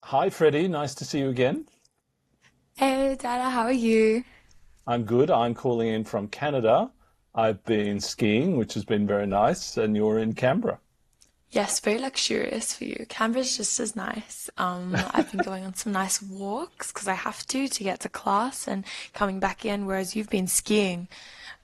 Hi, Freddie. Nice to see you again. Hey Dada, how are you? I'm good. I'm calling in from Canada. I've been skiing, which has been very nice, and you're in Canberra. Yes, very luxurious for you. Canberra's just as nice. I've been going on some nice walks because I have to get to class and coming back in, whereas you've been skiing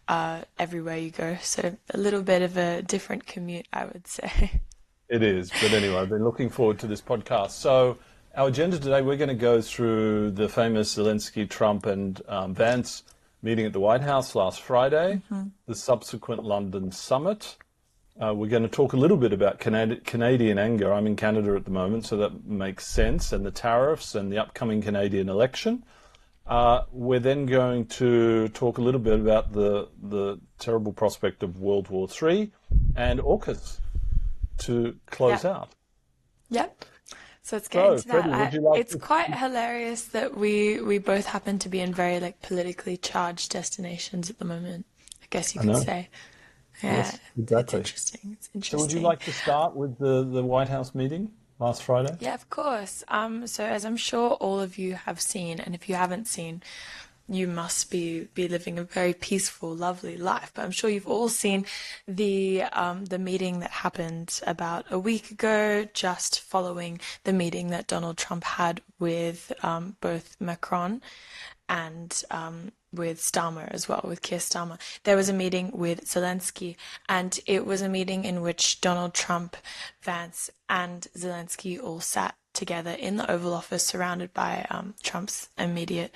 everywhere you go. So a little bit of a different commute, I would say. It is. But anyway, I've been looking forward to this podcast. So, our agenda today, we're going to go through the famous Zelensky, Trump, and Vance meeting at the White House last Friday, the subsequent London summit. We're going to talk a little bit about Canadian anger. I'm in Canada at the moment, so that makes sense, and the tariffs and the upcoming Canadian election. We're then going to talk a little bit about the terrible prospect of World War III and AUKUS to close Yep, out. yep. So let's get So, into that. Freddie, would you like It's to? quite hilarious that we both happen to be in very like politically charged destinations at the moment, I guess you I could know. say. Yeah, Yes, it's exactly. interesting. It's So, would you interesting. like to start with the White House meeting last Friday? Yeah, of course. So as I'm sure all of you have seen, and if you haven't seen, you must be living a very peaceful, lovely life. But I'm sure you've all seen the meeting that happened about a week ago, just following the meeting that Donald Trump had with both Macron and with Starmer as well, with Keir Starmer. There was a meeting with Zelensky, and it was a meeting in which Donald Trump, Vance, and Zelensky all sat together in the Oval Office, surrounded by Trump's immediate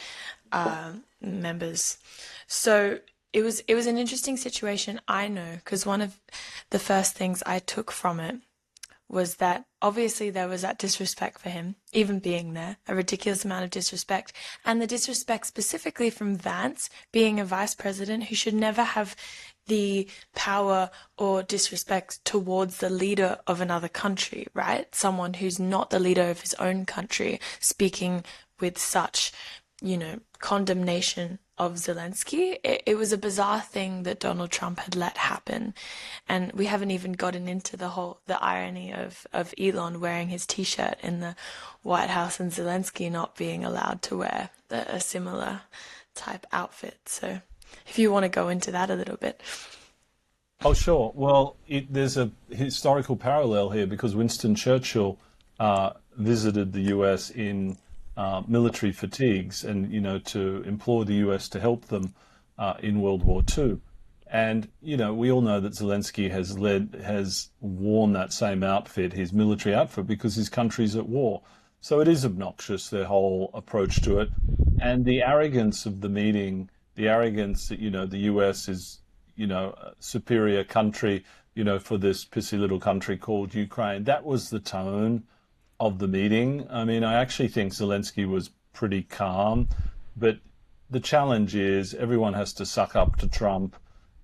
members. So it was an interesting situation, I know, because one of the first things I took from it was that obviously there was that disrespect for him, even being there, a ridiculous amount of disrespect. And the disrespect specifically from Vance, being a vice president who should never have the power or disrespect towards the leader of another country, right? Someone who's not the leader of his own country, speaking with such, condemnation of Zelensky. It was a bizarre thing that Donald Trump had let happen. And we haven't even gotten into the irony of Elon wearing his t-shirt in the White House and Zelensky not being allowed to wear a similar type outfit. So if you want to go into that a little bit. Oh, sure. Well, there's a historical parallel here because Winston Churchill visited the US in military fatigues and, to implore the US to help them in World War II. And, we all know that Zelensky has worn that same outfit, his military outfit, because his country's at war. So it is obnoxious, their whole approach to it. And the arrogance of the meeting, the arrogance that, the US is, a superior country, for this pissy little country called Ukraine. That was the tone of the meeting. I mean, I actually think Zelensky was pretty calm, but the challenge is everyone has to suck up to Trump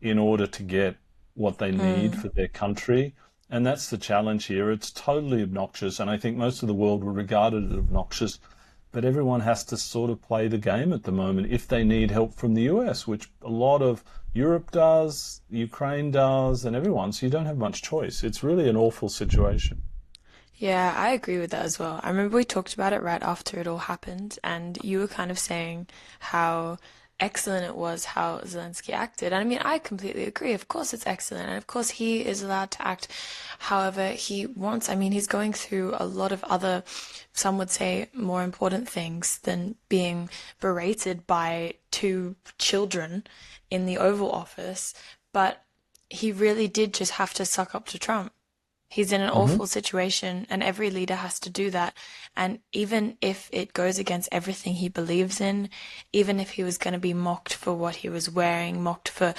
in order to get what they need Mm. for their country. And that's the challenge here. It's totally obnoxious, and I think most of the world will regard it as obnoxious. But everyone has to sort of play the game at the moment if they need help from the US, which a lot of Europe does, Ukraine does, and everyone. So you don't have much choice. It's really an awful situation. Yeah, I agree with that as well. I remember we talked about it right after it all happened, and you were kind of saying how excellent it was how Zelensky acted. And I mean, I completely agree. Of course, it's excellent, and of course, he is allowed to act however he wants. I mean, he's going through a lot of other, some would say, more important things than being berated by two children in the Oval Office. But he really did just have to suck up to Trump. He's in an Hmm. awful situation, and every leader has to do that. And even if it goes against everything he believes in, even if he was going to be mocked for what he was wearing, mocked for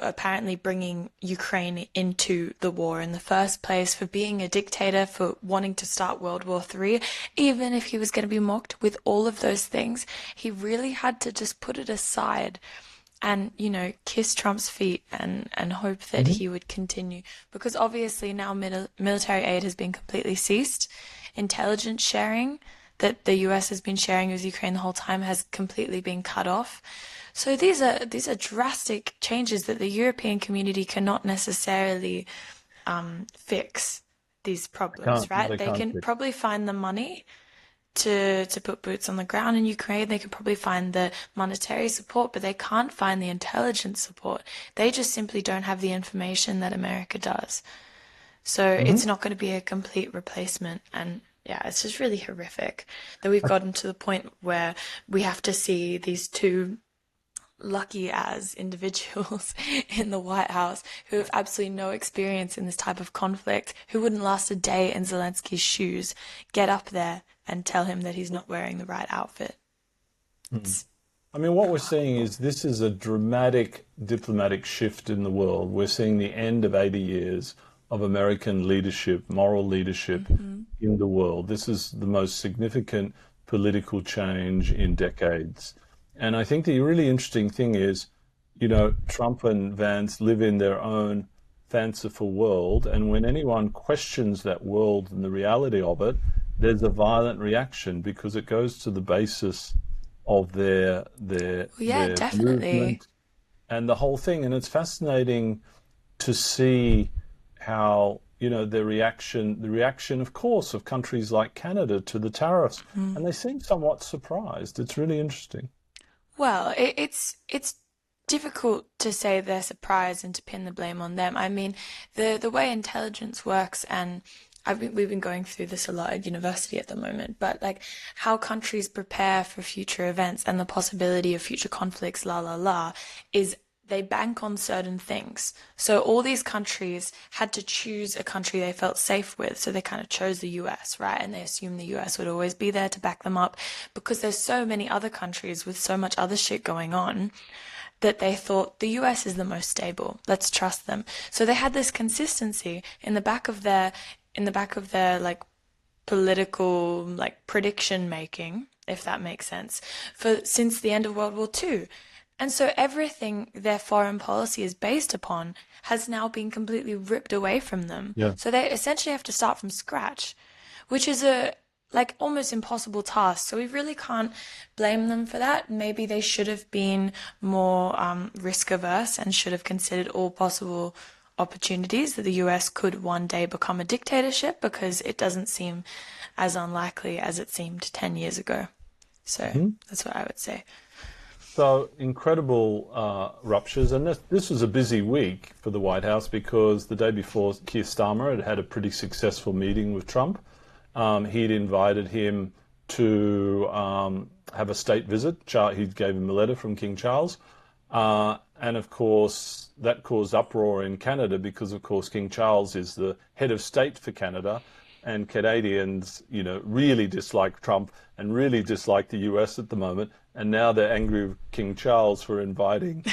apparently bringing Ukraine into the war in the first place, for being a dictator, for wanting to start World War III, even if he was going to be mocked with all of those things, he really had to just put it aside and kiss Trump's feet and hope that Hmm. he would continue, because obviously now military aid has been completely ceased. Intelligence sharing that the US has been sharing with Ukraine the whole time has completely been cut off. So these are drastic changes that the European community cannot necessarily fix these They problems, can't. right? They They can't can fix. probably find the money to put boots on the ground in Ukraine. They could probably find the monetary support, but they can't find the intelligence support. They just simply don't have the information that America does. So Hmm. it's not going to be a complete replacement. And yeah, it's just really horrific that we've gotten to the point where we have to see these two lucky as individuals in the White House who have absolutely no experience in this type of conflict, who wouldn't last a day in Zelensky's shoes, get up there and tell him that he's not wearing the right outfit. It's I mean, what we're seeing is this is a dramatic diplomatic shift in the world. We're seeing the end of 80 years of American leadership, moral leadership in the world. This is the most significant political change in decades. And I think the really interesting thing is, Trump and Vance live in their own fanciful world. And when anyone questions that world and the reality of it, there's a violent reaction because it goes to the basis of their their well, yeah, their definitely. movement and the whole thing. And it's fascinating to see how, the reaction, of course, of countries like Canada to the tariffs, and they seem somewhat surprised. It's really interesting. Well, it's difficult to say they're surprised and to pin the blame on them. I mean, the way intelligence works, and we've been going through this a lot at university at the moment, but like how countries prepare for future events and the possibility of future conflicts, la la la, is they bank on certain things. So all these countries had to choose a country they felt safe with. So they kind of chose the US, right? And they assumed the US would always be there to back them up because there's so many other countries with so much other shit going on that they thought the US is the most stable. Let's trust them. So they had this consistency in the back of their like political like prediction making, if that makes sense, for since the end of World War II. And so everything their foreign policy is based upon has now been completely ripped away from them. Yeah. So they essentially have to start from scratch, which is a like almost impossible task. So we really can't blame them for that. Maybe they should have been more risk averse and should have considered all possible opportunities that the US could one day become a dictatorship because it doesn't seem as unlikely as it seemed 10 years ago. So that's what I would say. So incredible ruptures, and this was a busy week for the White House because the day before Keir Starmer had had a pretty successful meeting with Trump. He'd invited him to have a state visit. He gave him a letter from King Charles, and of course that caused uproar in Canada because, of course, King Charles is the head of state for Canada, and Canadians, really dislike Trump and really dislike the US at the moment. And now they're angry with King Charles for inviting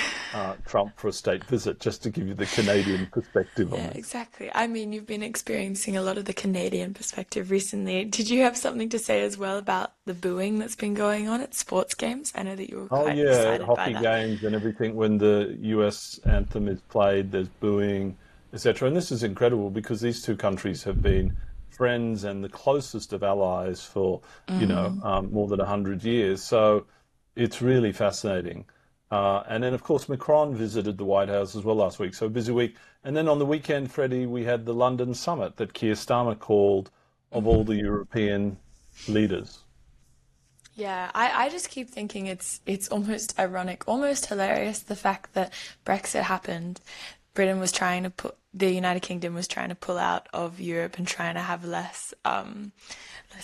Trump for a state visit, just to give you the Canadian perspective on Yeah, it. exactly. I mean, you've been experiencing a lot of the Canadian perspective recently. Did you have something to say as well about the booing that's been going on at sports games? I know that you were Oh quite yeah, excited by hockey that. games and everything. When the US anthem is played, there's booing, etc. And this is incredible because these two countries have been friends and the closest of allies for, more than 100 years. So it's really fascinating. And then, of course, Macron visited the White House as well last week. So a busy week. And then on the weekend, Freddie, we had the London summit that Keir Starmer called of all the European leaders. Yeah, I just keep thinking it's almost ironic, almost hilarious the fact that Brexit happened. The United Kingdom was trying to pull out of Europe and trying to have less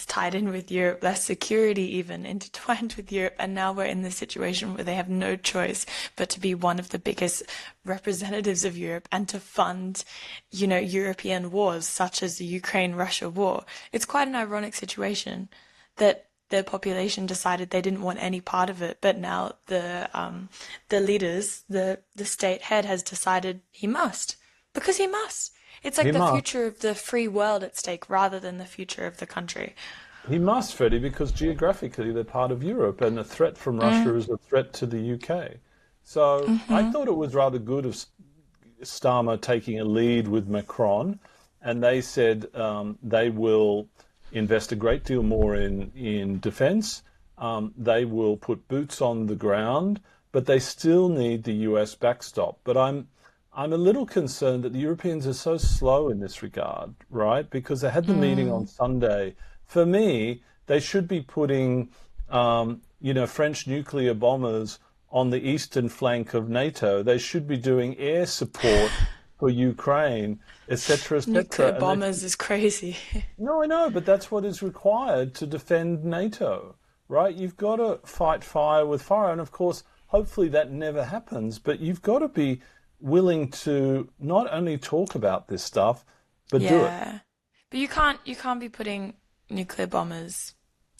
tied in with Europe, less security even intertwined with Europe. And now we're in this situation where they have no choice but to be one of the biggest representatives of Europe and to fund, European wars such as the Ukraine-Russia war. It's quite an ironic situation that the population decided they didn't want any part of it, but now the leaders, the state head has decided he must because he must. It's like He the must. future of the free world at stake rather than the future of the country. He must, Freddie, because geographically they're part of Europe, and the threat from Russia is a threat to the UK. So I thought it was rather good of Starmer taking a lead with Macron, and they said they will invest a great deal more in defence. They will put boots on the ground, but they still need the US backstop. But I'm a little concerned that the Europeans are so slow in this regard, right? Because they had the meeting on Sunday. For me, they should be putting, French nuclear bombers on the eastern flank of NATO. They should be doing air support for Ukraine, etc., Nuclear etc. And they bombers is crazy. no, I know, but that's what is required to defend NATO, right? You've got to fight fire with fire. And of course, hopefully that never happens, but you've got to be willing to not only talk about this stuff, but do it. Yeah. But you can't be putting nuclear bombers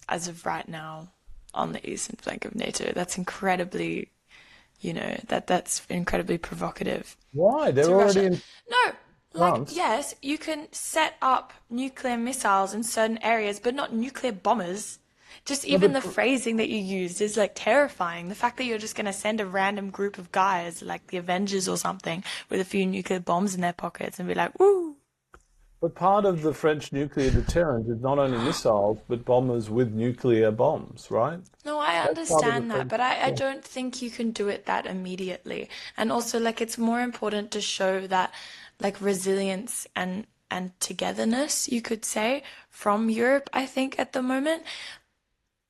as of right now on the eastern flank of NATO. That's incredibly, that's incredibly provocative Why? They're to already Russia. in No, like, France. yes, you can set up nuclear missiles in certain areas, but not nuclear bombers. Just No, even the phrasing that you used is like terrifying. The fact that you're just going to send a random group of guys, like the Avengers or something, with a few nuclear bombs in their pockets and be like, woo. but part of the French nuclear deterrent is not only missiles, but bombers with nuclear bombs, right? No, I That's part of the understand that, French. but I Yeah. don't think you can do it that immediately. And also, like, it's more important to show that, like, resilience and togetherness, you could say, from Europe, I think, at the moment.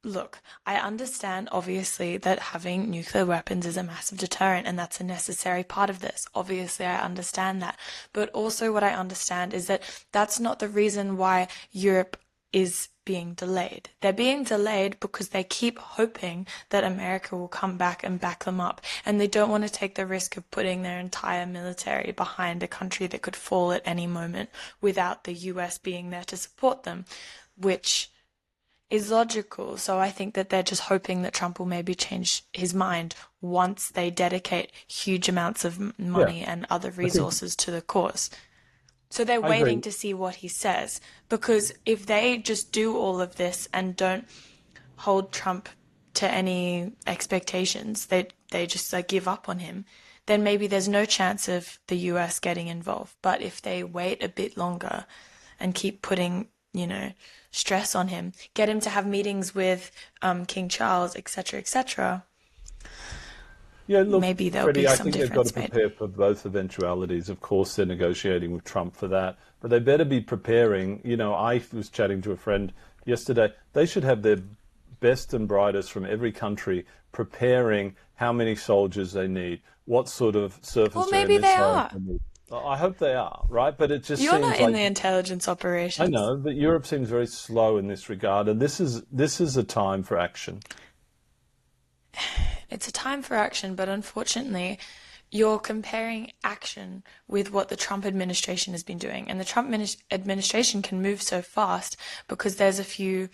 Look, I understand obviously that having nuclear weapons is a massive deterrent and that's a necessary part of this. Obviously, I understand that. But also, what I understand is that that's not the reason why Europe is being delayed. They're being delayed because they keep hoping that America will come back and back them up. And they don't want to take the risk of putting their entire military behind a country that could fall at any moment without the US being there to support them, which is logical. So I think that they're just hoping that Trump will maybe change his mind once they dedicate huge amounts of Yeah, money and other I think resources to the cause. So they're I waiting agree. to see what he says. Because if they just do all of this and don't hold Trump to any expectations, they just like give up on him, then maybe there's no chance of the US getting involved. But if they wait a bit longer and keep putting, stress on him, get him to have meetings with King Charles, etc., etc., Yeah, look, maybe there'll be Freddie, I some think they've got to difference made. prepare for both eventualities. Of course, they're negotiating with Trump for that, but they better be preparing. I was chatting to a friend yesterday. They should have their best and brightest from every country preparing how many soldiers they need, what sort of Well, surface to air maybe they missiles are. they need. I hope they are, right? But it just You're not seems in like the intelligence I operations. know, but Europe seems very slow in this regard, and this is a time for action. It's a time for action, but unfortunately, you're comparing action with what the Trump administration has been doing. And the administration can move so fast because there's a few,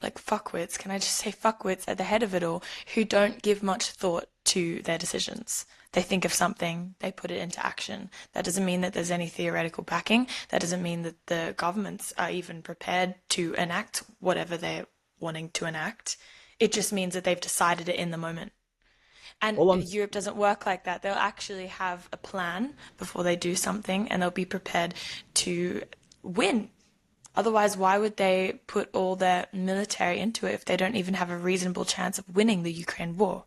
like, fuckwits, can I just say fuckwits at the head of it all, who don't give much thought to their decisions. They think of something, they put it into action. That doesn't mean that there's any theoretical backing. That doesn't mean that the governments are even prepared to enact whatever they're wanting to enact. It just means that they've decided it in the moment. And All I'm Europe doesn't work like that. They'll actually have a plan before they do something and they'll be prepared to win. Otherwise, why would they put all their military into it if they don't even have a reasonable chance of winning the Ukraine war?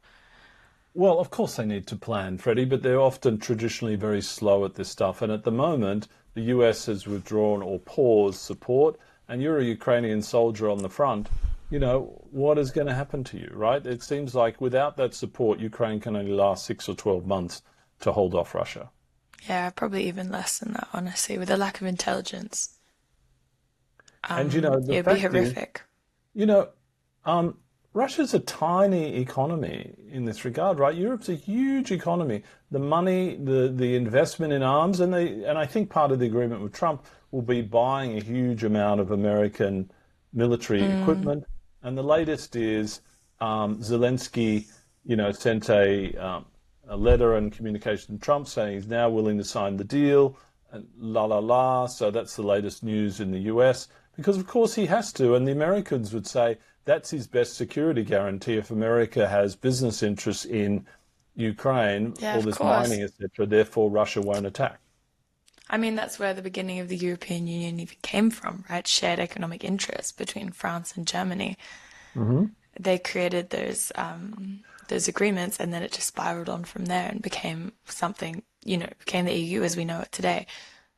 Well, of course they need to plan, Freddie, but they're often traditionally very slow at this stuff. And at the moment, the US has withdrawn or paused support, and you're a Ukrainian soldier on the front. What is going to happen to you, right? It seems like without that support, Ukraine can only last 6 or 12 months to hold off Russia. Yeah, probably even less than that, honestly, with a lack of intelligence. And the It would be fact is, horrific. you know, um, Russia's a tiny economy in this regard, right? Europe's a huge economy. The money, the investment in arms, and I think part of the agreement with Trump will be buying a huge amount of American military equipment. And the latest is Zelensky, sent a letter and communication to Trump saying he's now willing to sign the deal, and la la la. So that's the latest news in the US because, of course, he has to. And the Americans would say that's his best security guarantee if America has business interests in Ukraine, Yeah, all of this course. mining, etc. Therefore, Russia won't attack. I mean, that's where the beginning of the European Union even came from, right? Shared economic interests between France and Germany. Hmm. They created those agreements, and then it just spiraled on from there and became something, became the EU as we know it today.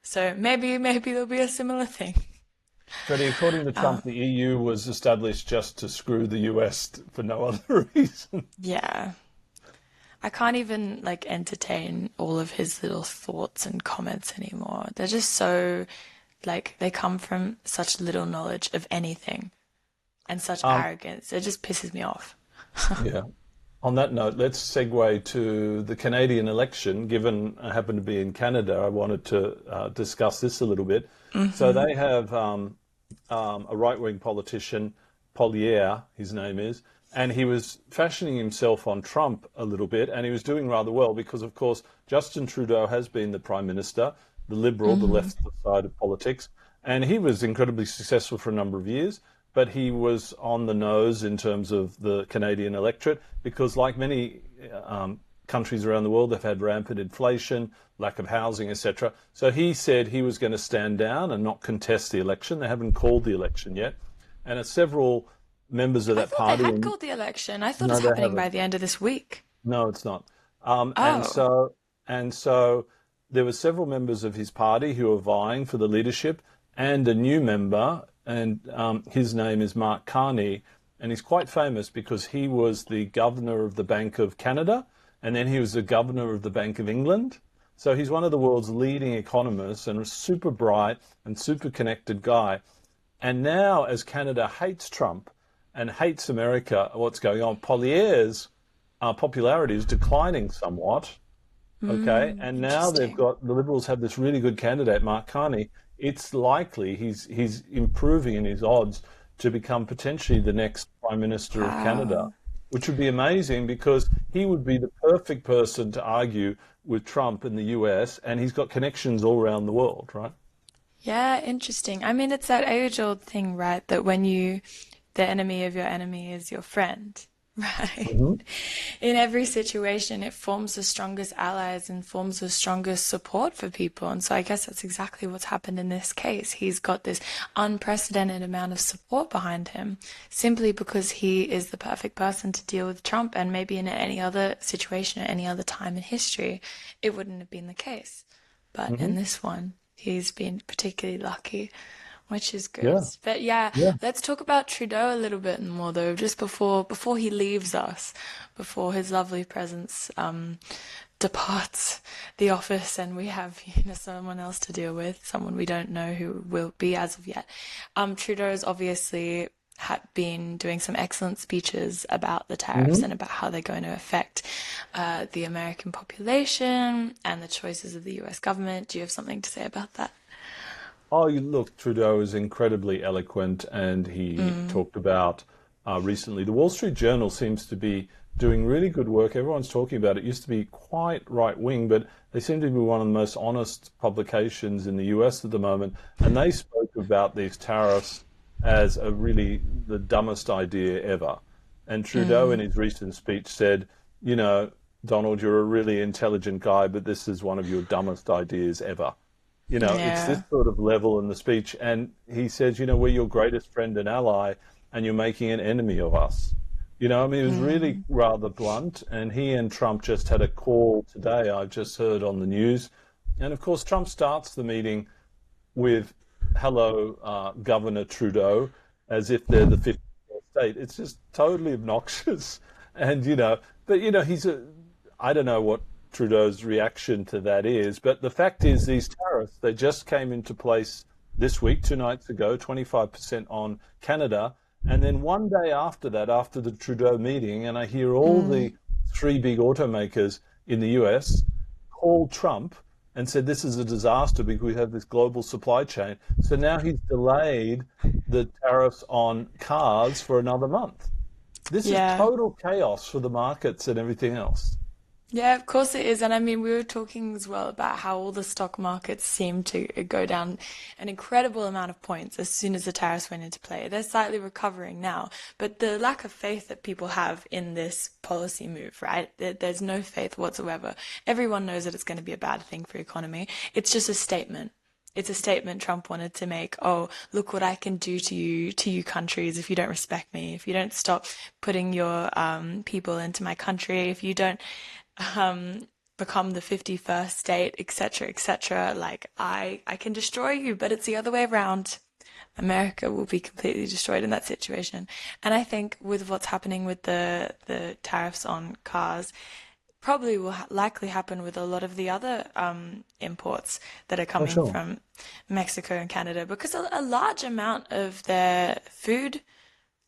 So maybe there'll be a similar thing. Freddie, according to Um, Trump, the EU was established just to screw the US for no other reason. yeah. I can't even like entertain all of his little thoughts and comments anymore. They're just so like they come from such little knowledge of anything and such Um, arrogance. It just pisses me off. yeah. On that note, let's segue to the Canadian election. Given I happen to be in Canada, I wanted to discuss this a little bit. So Hmm. they have a right-wing politician, Pollier, his name is, and he was fashioning himself on Trump a little bit, and he was doing rather well because, of course, Justin Trudeau has been the Prime Minister, the Liberal, the Hmm. left side of politics, and he was incredibly successful for a number of years. But he was on the nose in terms of the Canadian electorate because, like many countries around the world, they've had rampant inflation, lack of housing, etc. So he said he was going to stand down and not contest the election. They haven't called the election yet, and several members of I that thought they party, had and called the election. I thought it no, was they happening by haven't. the end of this week. No, it's not. Um, and Oh. so and so there were several members of his party who were vying for the leadership, and a new member, and his name is Mark Carney, and he's quite famous because he was the governor of the Bank of Canada, and then he was the governor of the Bank of England. So he's one of the world's leading economists and a super bright and super connected guy. And now, as Canada hates Trump and hates America, what's going on? Pollier's popularity is declining somewhat. Okay, Mm, and now they've interesting. got the Liberals have this really good candidate, Mark Carney. It's likely he's improving in his odds to become potentially the next Prime Minister of Canada, Wow. which would be amazing because he would be the perfect person to argue with Trump in the US, and he's got connections all around the world, right? Yeah, interesting. I mean, it's that age-old thing, right? That when the enemy of your enemy is your friend, right? Hmm. In every situation, it forms the strongest allies and forms the strongest support for people. And so I guess that's exactly what's happened in this case. He's got this unprecedented amount of support behind him simply because he is the perfect person to deal with Trump. And maybe in any other situation at any other time in history, it wouldn't have been the case. But Hmm. in this one, he's been particularly lucky, which is good. Yeah, But yeah, yeah. let's talk about Trudeau a little bit more though, just before he leaves us, before his lovely presence departs the office and we have, someone else to deal with, someone we don't know who will be as of yet. Trudeau's obviously had been doing some excellent speeches about the tariffs Hmm. and about how they're going to affect the American population and the choices of the US government. Do you have something to say about that? Oh, you look, Trudeau is incredibly eloquent, and he Mm, talked about recently. The Wall Street Journal seems to be doing really good work. Everyone's talking about it. It used to be quite right wing, but they seem to be one of the most honest publications in the US at the moment. And they spoke about these tariffs as a really the dumbest idea ever. And Trudeau, in mm, his recent speech, said, you know, Donald, you're a really intelligent guy, but this is one of your dumbest ideas ever. It's this yeah. sort of level in the speech. And he says, we're your greatest friend and ally, and you're making an enemy of us. I mean, it was really Mm, rather blunt. And he and Trump just had a call today, I've just heard on the news. And of course, Trump starts the meeting with, hello, Governor Trudeau, as if they're the 50th state. It's just totally obnoxious. And, but, I don't know what Trudeau's reaction to that is, but the fact is these tariffs, they just came into place this week, 2 nights ago, 25% on Canada. And then one day after that, after the Trudeau meeting, and I hear all mm. the three big automakers in the US called Trump and said this is a disaster because we have this global supply chain. So now he's delayed the tariffs on cars for another month. This is Yeah. total chaos for the markets and everything else. Yeah, of course it is. And I mean, we were talking as well about how all the stock markets seem to go down an incredible amount of points as soon as the tariffs went into play. They're slightly recovering now, but the lack of faith that people have in this policy move, right? There's no faith whatsoever. Everyone knows that it's going to be a bad thing for the economy. It's just a statement. It's a statement Trump wanted to make. Oh, look what I can do to you countries if you don't respect me, if you don't stop putting your people into my country, if you don't become the 51st state, etc., etc. Like I can destroy you, but it's the other way around. America will be completely destroyed in that situation. And I think with what's happening with the tariffs on cars, probably will likely happen with a lot of the other imports that are Oh, coming sure. from Mexico and Canada, because a large amount of their food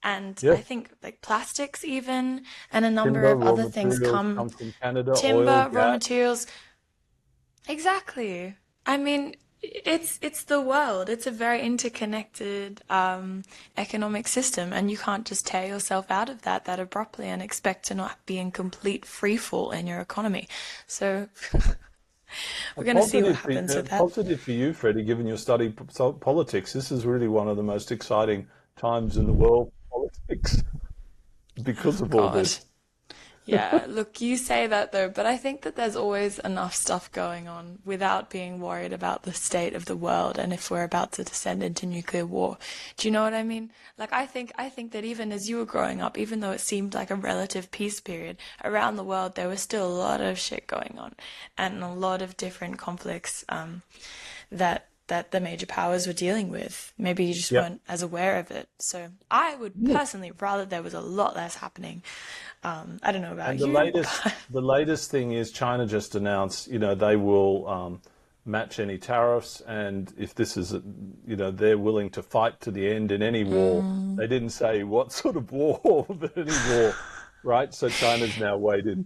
and I Yes. think like plastics even and a number Timber, of raw other things materials come come from Canada, oil, timber, raw gas. materials. Exactly. I mean, it's the world. It's a very interconnected economic system, and you can't just tear yourself out of that abruptly and expect to not be in complete free fall in your economy. So we're going to see what happens with that. Positive for you, Freddie, given your study politics. This is really one of the most exciting times in the world of politics because of all God. this. Yeah, look, you say that though, but I think that there's always enough stuff going on without being worried about the state of the world and if we're about to descend into nuclear war. Do you know what I mean? Like I think that even as you were growing up, even though it seemed like a relative peace period, around the world there was still a lot of shit going on and a lot of different conflicts that the major powers were dealing with. Maybe you just Yep. weren't as aware of it. So I would personally rather there was a lot less happening. I don't know about And the you, latest, but the latest thing is China just announced, they will match any tariffs, and if this is, they're willing to fight to the end in any war. They didn't say what sort of war, but any war, right? So China's now weighed in.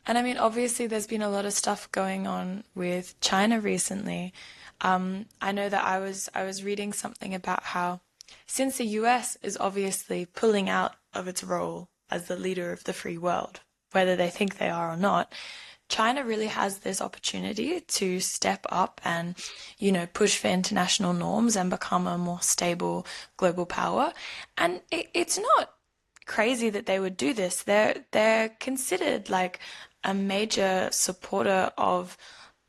and I mean, obviously, there's been a lot of stuff going on with China recently. I know that I was reading something about how since the US is obviously pulling out of its role as the leader of the free world, whether they think they are or not, China really has this opportunity to step up and, push for international norms and become a more stable global power. And it's not crazy that they would do this. They're considered like a major supporter of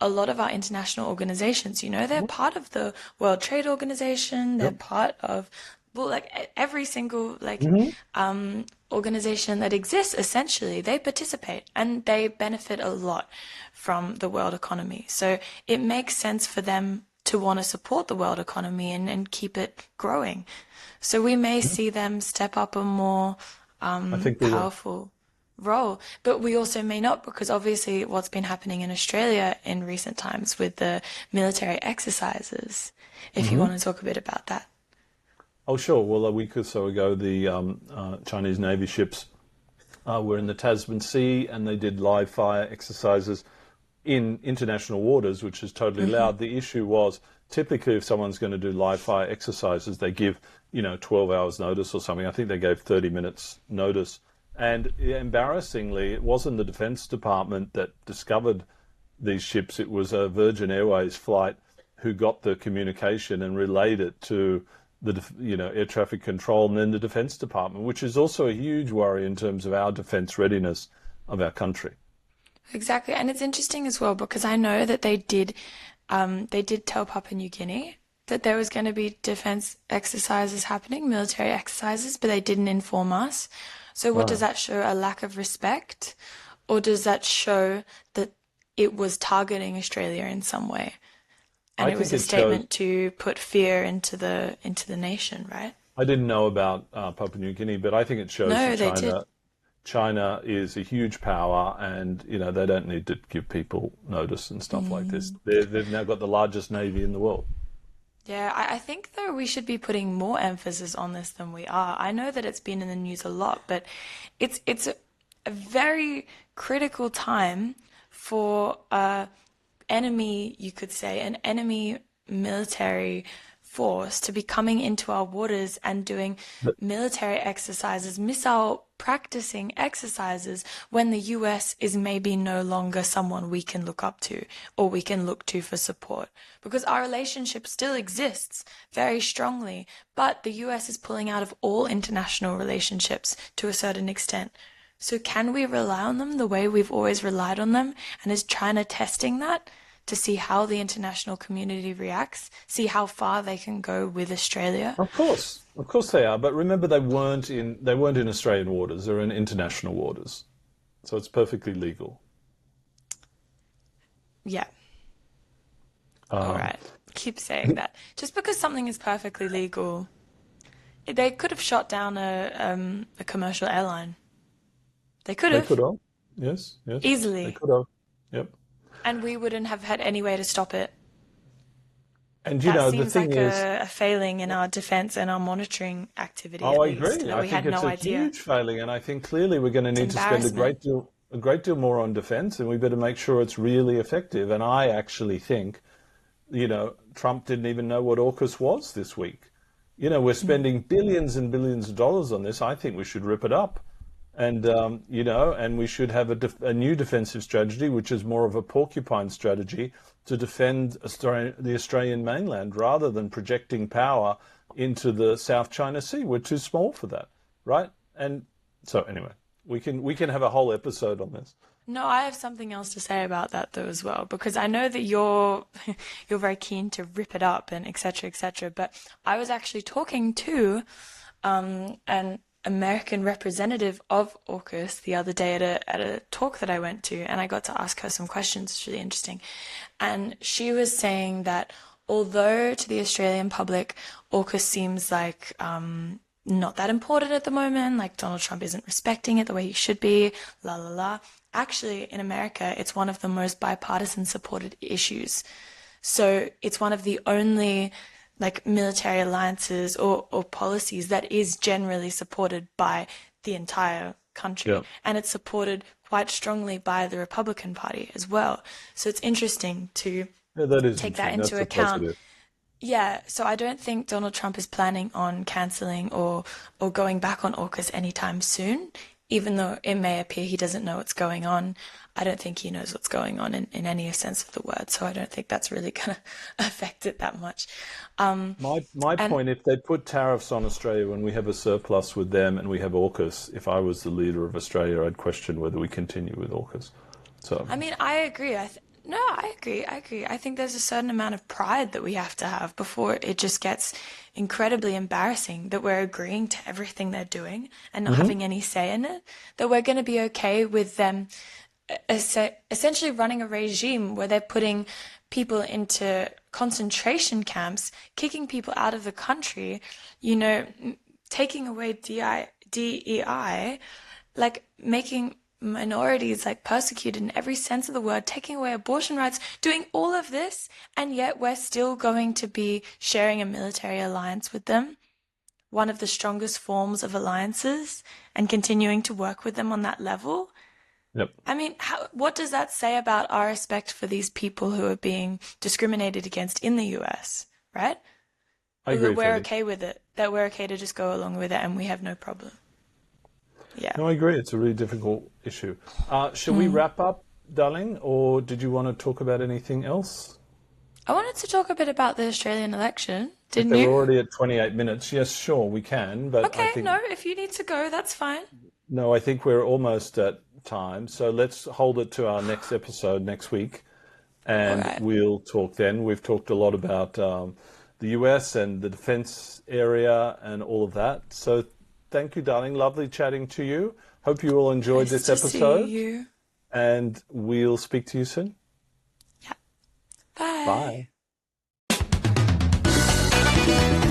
a lot of our international organizations. They're part of the World Trade Organization. They're Yep. part of well, like every single like Hmm. organization that exists. Essentially, they participate and they benefit a lot from the world economy. So it makes sense for them to want to support the world economy and keep it growing. So we may see them step up a more I think we will. powerful role, but we also may not because obviously what's been happening in Australia in recent times with the military exercises, if you Hmm. want to talk a bit about that. Oh, sure. Well, a week or so ago, the Chinese Navy ships were in the Tasman Sea and they did live fire exercises in international waters, which is totally allowed. The issue was typically if someone's going to do live fire exercises, they give, 12 hours notice or something. I think they gave 30 minutes notice. And embarrassingly, it wasn't the Defense Department that discovered these ships. It was a Virgin Airways flight who got the communication and relayed it to air traffic control and then the Defense Department, which is also a huge worry in terms of our defense readiness of our country. Exactly, and it's interesting as well because I know that they did tell Papua New Guinea that there was going to be defense exercises happening, military exercises, but they didn't inform us. So what does Right. that show? A lack of respect, or does that show that it was targeting Australia in some way? And I it was think a it shows. statement to put fear into the nation, right? I didn't know about Papua New Guinea, but I think it shows that No, they did. China is a huge power, and they don't need to give people notice and stuff like this. They've now got the largest navy in the world. Yeah, I think though we should be putting more emphasis on this than we are. I know that it's been in the news a lot, but it's a very critical time for enemy, you could say, an enemy military force to be coming into our waters and doing But military exercises, missile practicing exercises when the US is maybe no longer someone we can look up to or we can look to for support. Because our relationship still exists very strongly, but the US is pulling out of all international relationships to a certain extent. So can we rely on them the way we've always relied on them? And is China testing that to see how the international community reacts, see how far they can go with Australia? of course they are. But remember, they weren't in Australian waters. They're in international waters, so it's perfectly legal. Yeah. All Um, right. keep saying that. Just because something is perfectly legal, they could have shot down a commercial airline. They could They have could have. Yes, yes, they easily, could have. Yep. and we wouldn't have had any way to stop it. And That the seems thing like is, a failing in our defense and our monitoring activity, oh, at I least, agree. that I we think had it's no a idea. huge failing, and I think clearly we're going to It's need to spend embarrassment. a great deal more on defense, and we better make sure it's really effective. And I actually think, Trump didn't even know what AUKUS was this week. We're Mm. spending billions and billions of dollars on this. I think we should rip it up. And, and we should have a new defensive strategy, which is more of a porcupine strategy to defend the Australian mainland rather than projecting power into the South China Sea. We're too small for that, right? And so anyway, we can have a whole episode on this. No, I have something else to say about that though as well, because I know that you're you're very keen to rip it up and etc. etc. But I was actually talking to an American representative of AUKUS the other day at a talk that I went to, and I got to ask her some questions. It's really interesting. And she was saying that although to the Australian public, AUKUS seems like not that important at the moment, like Donald Trump isn't respecting it the way he should be, la la la. Actually, in America, it's one of the most bipartisan supported issues. So it's one of the only like military alliances or policies that is generally supported by the entire country. Yeah, And it's supported quite strongly by the Republican Party as well. So it's interesting to yeah, that is take that interesting. into That's a account. positive. Yeah, so I don't think Donald Trump is planning on canceling or going back on AUKUS anytime soon, even though it may appear he doesn't know what's going on. I don't think he knows what's going on in any sense of the word, so I don't think that's really gonna affect it that much. Um, My and point, if they put tariffs on Australia when we have a surplus with them and we have AUKUS, if I was the leader of Australia, I'd question whether we continue with AUKUS. So, I mean, I agree. No, I agree. I agree. I think there's a certain amount of pride that we have to have before it just gets incredibly embarrassing that we're agreeing to everything they're doing and not hmm having any say in it. That we're going to be okay with them essentially running a regime where they're putting people into concentration camps, kicking people out of the country, taking away DEI, like making minorities like persecuted in every sense of the word, taking away abortion rights, doing all of this, and yet we're still going to be sharing a military alliance with them, one of the strongest forms of alliances, and continuing to work with them on that level. yep, I mean, what does that say about our respect for these people who are being discriminated against in the US, right? I That agree, we're Teddy. okay with it, that we're okay to just go along with it and we have no problem. Yeah. No, I agree. It's a really difficult issue. Shall we Mm. wrap up, darling, or did you want to talk about anything else? I wanted to talk a bit about the Australian election, didn't Okay, we're you? already at 28 minutes. Yes, sure, we can, but I Okay, think no, if you need to go, that's fine. no, I think we're almost at time. So let's hold it to our next episode next week, All and right. we'll talk then. We've talked a lot about the US and the defense area and all of that. So thank you, darling. Lovely chatting to you. Hope you all enjoyed Nice this to see episode, you. and we'll speak to you soon. Yeah. Bye. Bye.